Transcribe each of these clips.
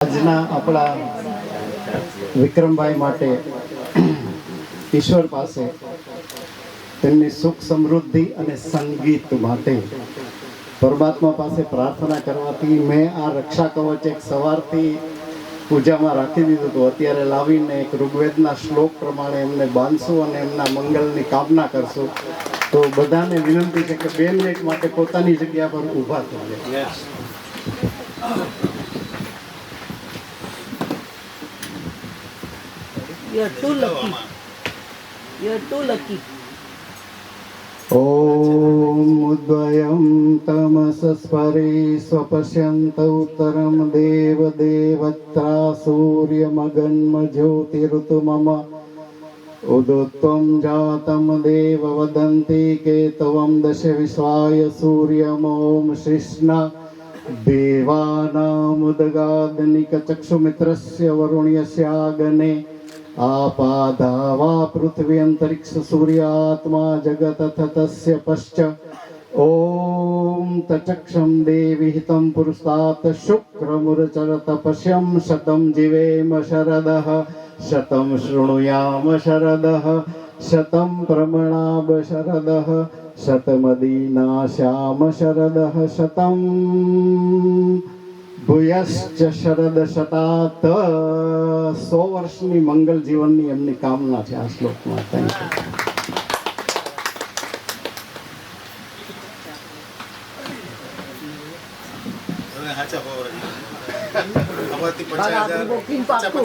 આજના આપણા વિક્રમભાઈ માટે ઈશ્વર પાસે તેમની સુખ સમૃદ્ધિ અને સંગીત માટે પરમાત્મા પાસે પ્રાર્થના કરવાથી મેં આ રક્ષા કવચ એક સવારથી પૂજામાં રાખી દીધું હતું. અત્યારે લાવીને એક ઋગ્વેદના શ્લોક પ્રમાણે એમને બાંધશું અને એમના મંગલની કામના કરશું. તો બધાને વિનંતી છે કે 2 મિનિટ માટે પોતાની જગ્યા પર ઊભા થઈએ. You're too lucky. You're too lucky. ॐ उद्वयं तमसस्परे स्वपश्यन्त उत्तरं देवदेवत्रा सूर्यमगन्मज्योतिरुतुमम उदुत्वं जातं देव वदन्ति केतवं दश विश्वाय सूर्यमों श्रीष्ण देवानामुदगादनिकचक्षुमित्रस्य वरुण्यस्यागने आपादावा पृथ्वी अंतरिक्ष सूर्यात्मा जगत तस्य पश्च ओम तचक्षम देवी हितं पुरुषात् शुक्रमुरचरत पश्यं शतं जीवेम शरदः शतं शृणुयाम शरदः शतं प्रमणाब शरदः शतमदीनाश्याम शरदः शतं ભૂયશ્ચ શરદ શતાત 100 વર્ષની મંગલ જીવનની એમની કામના છે આ શ્લોકમાં. Thank you. આપણું બુકિંગ પાક્કું.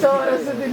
100 વર્ષ સુધી